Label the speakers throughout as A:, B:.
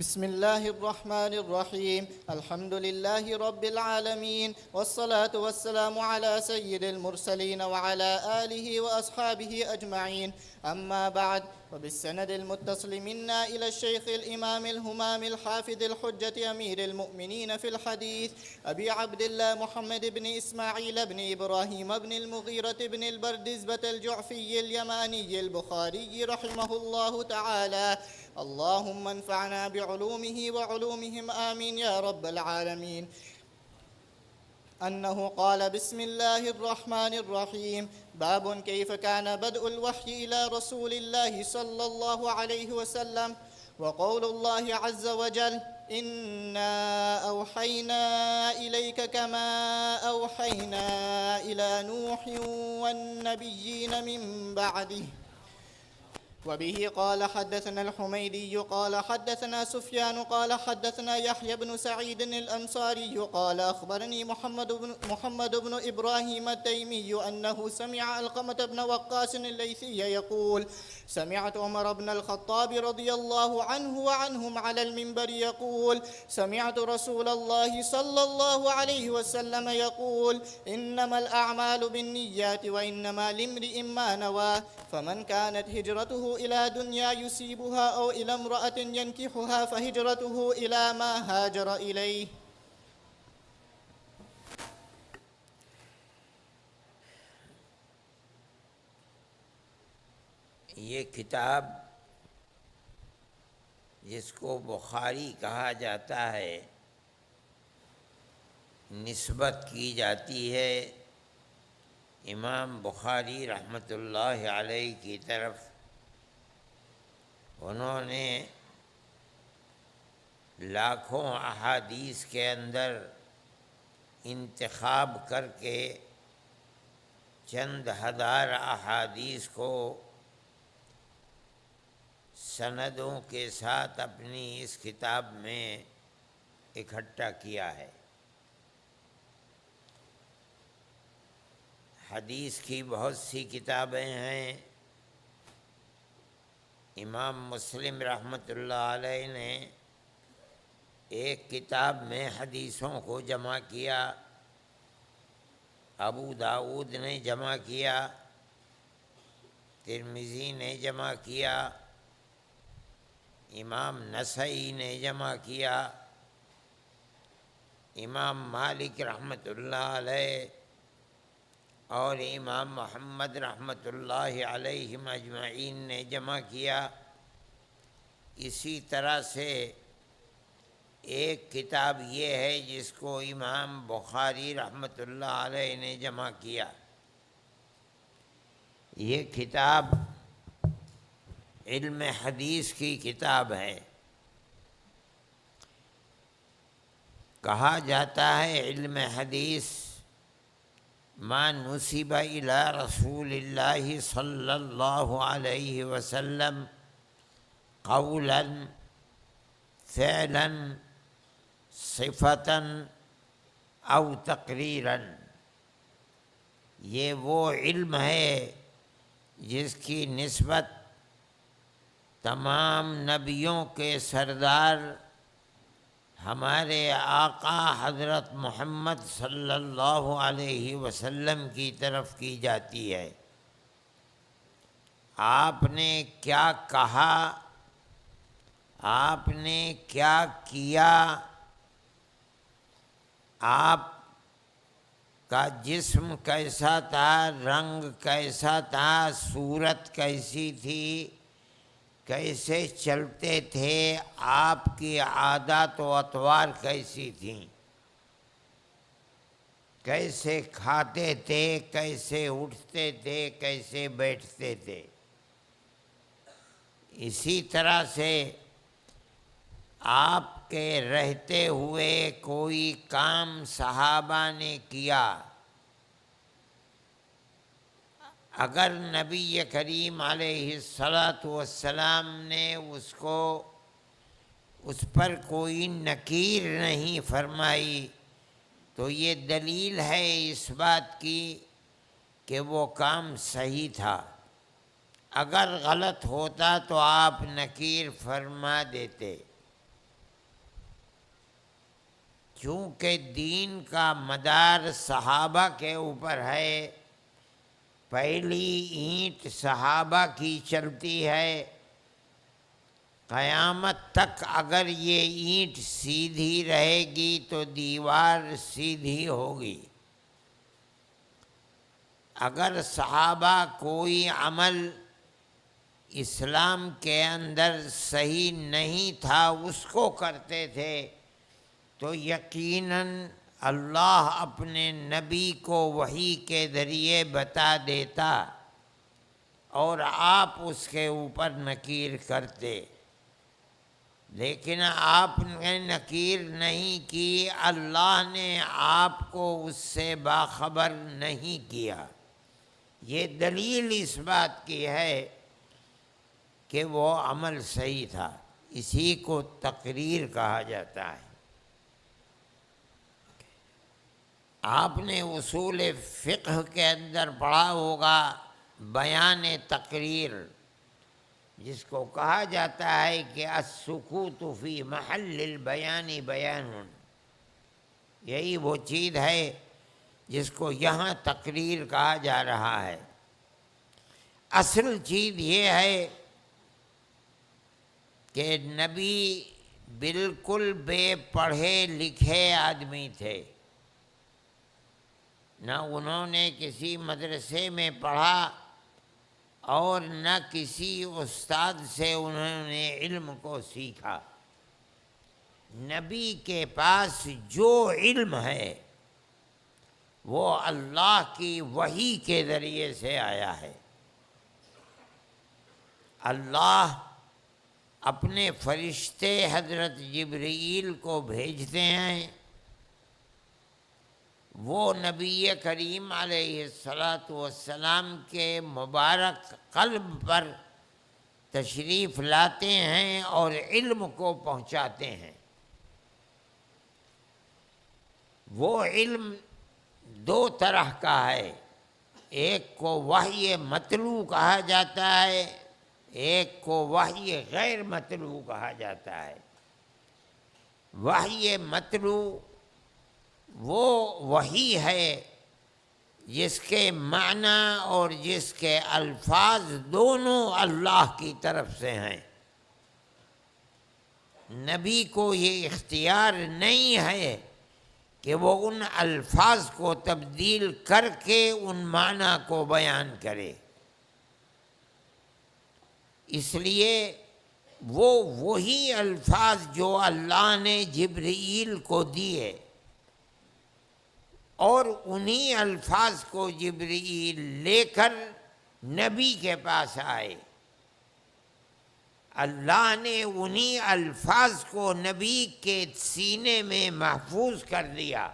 A: بسم الله الرحمن الرحيم. الحمد لله رب العالمين، والصلاة والسلام على سيد المرسلين وعلى آله وأصحابه أجمعين. أما بعد، وبالسند المتصل منا إلى الشيخ الإمام الهمام الحافظ الحجة أمير المؤمنين في الحديث أبي عبد الله محمد بن إسماعيل بن إبراهيم بن المغيرة بن البردزبة الجعفي اليماني البخاري رحمه الله تعالى، اللهم انفعنا بعلومه وعلومهم آمين يا رب العالمين، أنه قال: بسم الله الرحمن الرحيم. باب كيف كان بدء الوحي إلى رسول الله صلى الله عليه وسلم. وقول الله عز وجل: إنا أوحينا إليك كما أوحينا إلى نوح والنبيين من بعده. وبه قال حدثنا الحميدي قال حدثنا سفيان قال حدثنا يحيى بن سعيد الأنصاري قال أخبرني محمد بن إبراهيم التيمي أنه سمع علقمة بن وقاص الليثي يقول: سمعت عمر بن الخطاب رضي الله عنه وعنهم على المنبر يقول: سمعت رسول الله صلى الله عليه وسلم يقول: إنما الأعمال بالنيات وإنما لامرئ ما نوى، فمن كانت هجرته إلى دنيا يصيبها أو إلى امرأة ينكحها فهجرته إلى ما هاجر إليه.
B: یہ کتاب جس کو بخاری کہا جاتا ہے، نسبت کی جاتی ہے امام بخاری رحمۃ اللہ علیہ کی طرف۔ انہوں نے لاکھوں احادیث کے اندر انتخاب کر کے چند ہزار احادیث کو سندوں کے ساتھ اپنی اس کتاب میں اکٹھا کیا ہے۔ حدیث کی بہت سی کتابیں ہیں۔ امام مسلم رحمۃ اللہ علیہ نے ایک کتاب میں حدیثوں کو جمع کیا، ابو داؤد نے جمع کیا، ترمذی نے جمع کیا، امام نسائی نے جمع کیا، امام مالک رحمۃ اللہ علیہ اور امام محمد رحمۃ اللہ علیہ اجمعین نے جمع کیا۔ اسی طرح سے ایک کتاب یہ ہے جس کو امام بخاری رحمۃ اللہ علیہ نے جمع کیا۔ یہ کتاب علم حدیث کی کتاب ہے۔ کہا جاتا ہے علم حدیث ما نسب إلى رسول الله صلى الله عليه وسلم قولا فعلا صفة أو تقريرا۔ یہ وہ علم ہے جس کی نسبت تمام نبیوں کے سردار ہمارے آقا حضرت محمد صلی اللہ علیہ وسلم کی طرف کی جاتی ہے۔ آپ نے کیا کہا، آپ نے کیا کیا، آپ کا جسم کیسا تھا، رنگ کیسا تھا، صورت کیسی تھی، کیسے چلتے تھے، آپ کی عادات و اطوار کیسی تھیں، کیسے کھاتے تھے، کیسے اٹھتے تھے، کیسے بیٹھتے تھے۔ اسی طرح سے آپ کے رہتے ہوئے کوئی کام صحابہ نے کیا، اگر نبی کریم علیہ الصلاۃ والسلام نے اس پر کوئی نکیر نہیں فرمائی تو یہ دلیل ہے اس بات کی کہ وہ کام صحیح تھا۔ اگر غلط ہوتا تو آپ نکیر فرما دیتے۔ چونکہ دین کا مدار صحابہ کے اوپر ہے، پہلی اینٹ صحابہ کی چلتی ہے، قیامت تک اگر یہ اینٹ سیدھی رہے گی تو دیوار سیدھی ہوگی۔ اگر صحابہ کوئی عمل اسلام کے اندر صحیح نہیں تھا اس کو کرتے تھے تو یقیناً اللہ اپنے نبی کو وحی کے ذریعے بتا دیتا اور آپ اس کے اوپر نکیر کرتے، لیکن آپ نے نکیر نہیں کی، اللہ نے آپ کو اس سے باخبر نہیں کیا۔ یہ دلیل اس بات کی ہے کہ وہ عمل صحیح تھا، اسی کو تقریر کہا جاتا ہے۔ آپ نے اصول فقہ کے اندر پڑھا ہوگا بیان تقریر، جس کو کہا جاتا ہے کہ السکوت فی محل البیان بیان، یہی وہ چیز ہے جس کو یہاں تقریر کہا جا رہا ہے۔ اصل چیز یہ ہے کہ نبی بالکل بے پڑھے لکھے آدمی تھے، نہ انہوں نے کسی مدرسے میں پڑھا اور نہ کسی استاد سے انہوں نے علم کو سیکھا۔ نبی کے پاس جو علم ہے وہ اللہ کی وحی کے ذریعے سے آیا ہے۔ اللہ اپنے فرشتے حضرت جبرائیل کو بھیجتے ہیں، وہ نبی کریم علیہ السلام کے مبارک قلب پر تشریف لاتے ہیں اور علم کو پہنچاتے ہیں۔ وہ علم دو طرح کا ہے، ایک کو وحی مطلوع کہا جاتا ہے، ایک کو وحی غیر مطلوع کہا جاتا ہے۔ وحی مطلوع وہ وحی ہے جس کے معنی اور جس کے الفاظ دونوں اللہ کی طرف سے ہیں۔ نبی کو یہ اختیار نہیں ہے کہ وہ ان الفاظ کو تبدیل کر کے ان معنی کو بیان کرے، اس لیے وہ وہی الفاظ جو اللہ نے جبرائیل کو دیے اور انہی الفاظ کو جبرائیل لے کر نبی کے پاس آئے۔ اللہ نے انہی الفاظ کو نبی کے سینے میں محفوظ کر دیا،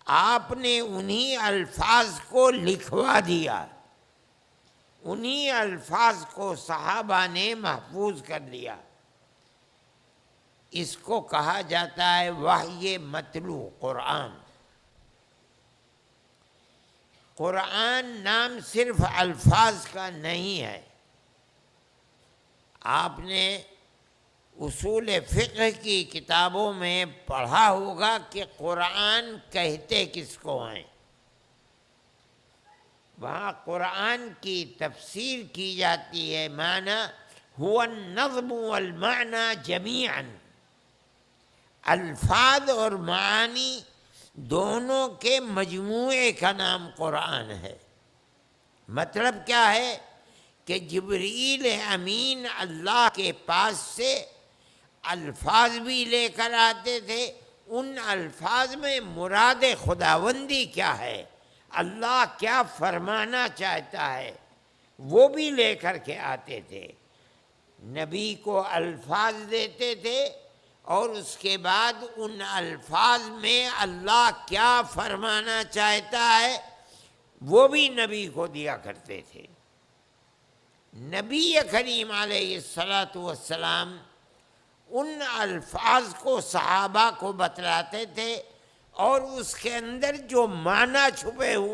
B: آپ نے انہی الفاظ کو لکھوا دیا، انہی الفاظ کو صحابہ نے محفوظ کر دیا۔ اس کو کہا جاتا ہے وحی مطلوع قرآن۔ قرآن نام صرف الفاظ کا نہیں ہے۔ آپ نے اصول فقہ کی کتابوں میں پڑھا ہوگا کہ قرآن کہتے کس کو ہیں۔ وہاں قرآن کی تفسیر کی جاتی ہے، معنی هو النظم والمعنی جمیعا، الفاظ اور معانی دونوں کے مجموعے کا نام قرآن ہے۔ مطلب کیا ہے کہ جبرائیل امین اللہ کے پاس سے الفاظ بھی لے کر آتے تھے، ان الفاظ میں مراد خداوندی کیا ہے، اللہ کیا فرمانا چاہتا ہے، وہ بھی لے کر کے آتے تھے۔ نبی کو الفاظ دیتے تھے اور اس کے بعد ان الفاظ میں اللہ کیا فرمانا چاہتا ہے وہ بھی نبی کو دیا کرتے تھے۔ نبی کریم علیہ السلام ان الفاظ کو صحابہ کو بتلاتے تھے اور اس کے اندر جو معنی چھپے ہوئے